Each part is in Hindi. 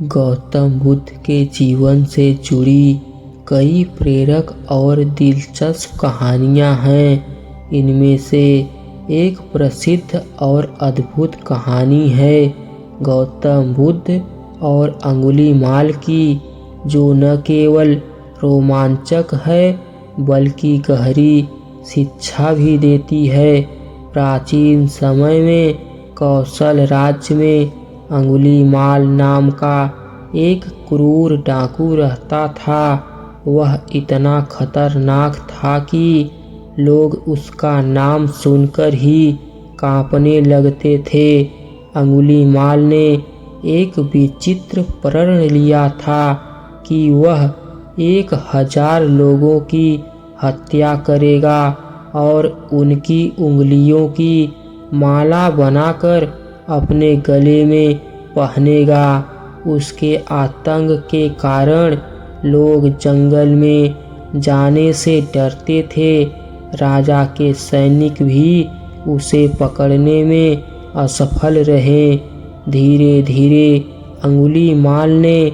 गौतम बुद्ध के जीवन से जुड़ी कई प्रेरक और दिलचस्प कहानियाँ हैं। इनमें से एक प्रसिद्ध और अद्भुत कहानी है गौतम बुद्ध और अंगुलीमाल की, जो न केवल रोमांचक है बल्कि गहरी शिक्षा भी देती है। प्राचीन समय में कौशल राज्य में अंगुलीमाल नाम का एक क्रूर डाकू रहता था। वह इतना खतरनाक था कि लोग उसका नाम सुनकर ही कांपने लगते थे। अंगुलीमाल ने एक विचित्र प्रण लिया था कि वह 1000 लोगों की हत्या करेगा और उनकी उंगलियों की माला बनाकर अपने गले में पहनेगा। उसके आतंक के कारण लोग जंगल में जाने से डरते थे। राजा के सैनिक भी उसे पकड़ने में असफल रहे। धीरे धीरे अंगुलीमाल ने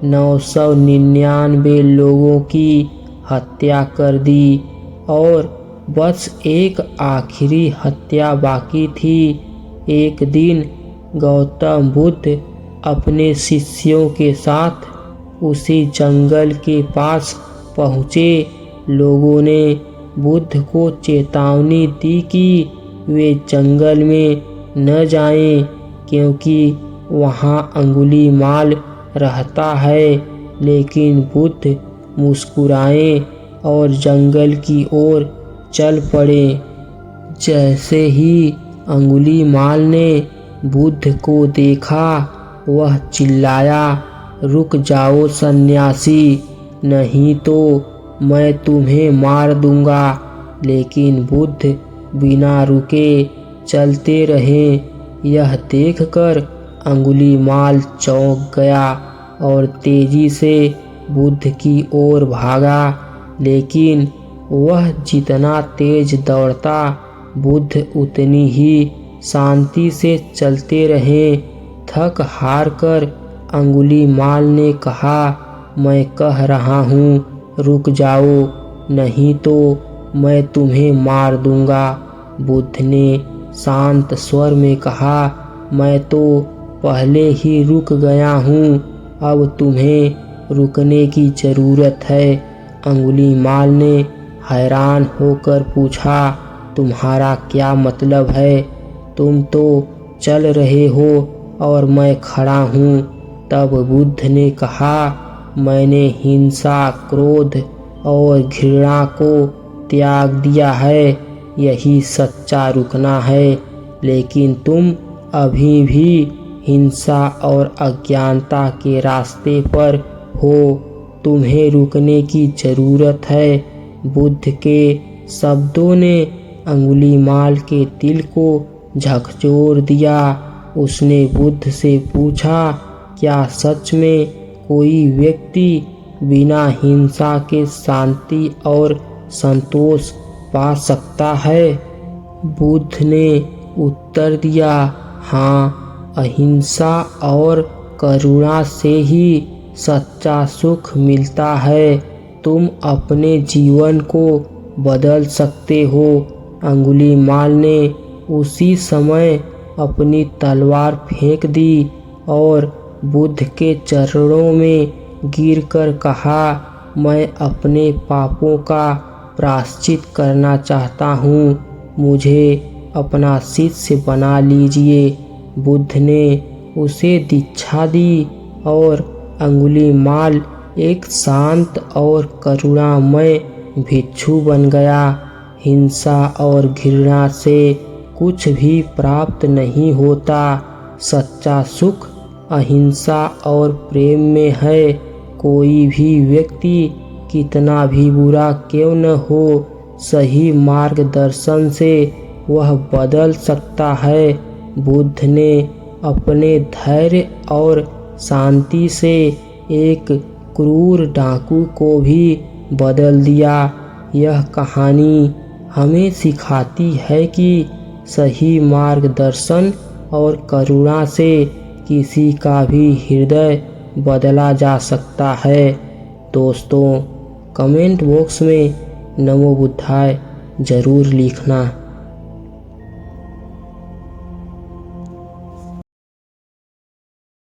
999 लोगों की हत्या कर दी और बस एक आखिरी हत्या बाकी थी। एक दिन गौतम बुद्ध अपने शिष्यों के साथ उसी जंगल के पास पहुँचे। लोगों ने बुद्ध को चेतावनी दी कि वे जंगल में न जाएं, क्योंकि वहाँ अंगुलीमाल रहता है। लेकिन बुद्ध मुस्कुराए और जंगल की ओर चल पड़े। जैसे ही अंगुलीमाल ने बुद्ध को देखा, वह चिल्लाया, रुक जाओ सन्यासी, नहीं तो मैं तुम्हें मार दूंगा। लेकिन बुद्ध बिना रुके चलते रहे। यह देखकर अंगुलीमाल चौंक गया और तेजी से बुद्ध की ओर भागा। लेकिन वह जितना तेज दौड़ता, बुद्ध उतनी ही शांति से चलते रहे। थक हार कर अंगुलीमाल ने कहा, मैं कह रहा हूँ रुक जाओ, नहीं तो मैं तुम्हें मार दूंगा। बुद्ध ने शांत स्वर में कहा, मैं तो पहले ही रुक गया हूँ, अब तुम्हें रुकने की ज़रूरत है। अंगुलीमाल ने हैरान होकर पूछा, तुम्हारा क्या मतलब है? तुम तो चल रहे हो और मैं खड़ा हूँ। तब बुद्ध ने कहा, मैंने हिंसा, क्रोध और घृणा को त्याग दिया है। यही सच्चा रुकना है। लेकिन तुम अभी भी हिंसा और अज्ञानता के रास्ते पर हो। तुम्हें रुकने की ज़रूरत है। बुद्ध के शब्दों ने अंगुलीमाल के दिल को झकझोर दिया। उसने बुद्ध से पूछा, क्या सच में कोई व्यक्ति बिना हिंसा के शांति और संतोष पा सकता है? बुद्ध ने उत्तर दिया, हाँ, अहिंसा और करुणा से ही सच्चा सुख मिलता है। तुम अपने जीवन को बदल सकते हो। अंगुलीमाल ने उसी समय अपनी तलवार फेंक दी और बुद्ध के चरणों में गिरकर कहा, मैं अपने पापों का प्रायश्चित करना चाहता हूँ, मुझे अपना शिष्य बना लीजिए। बुद्ध ने उसे दीक्षा दी और अंगुलीमाल एक शांत और करुणामय भिक्षु बन गया। हिंसा और घृणा से कुछ भी प्राप्त नहीं होता। सच्चा सुख अहिंसा और प्रेम में है। कोई भी व्यक्ति कितना भी बुरा क्यों न हो, सही मार्गदर्शन से वह बदल सकता है। बुद्ध ने अपने धैर्य और शांति से एक क्रूर डाकू को भी बदल दिया। यह कहानी हमें सिखाती है कि सही मार्गदर्शन और करुणा से किसी का भी हृदय बदला जा सकता है। दोस्तों, कमेंट बॉक्स में नमो बुद्धाय जरूर लिखना।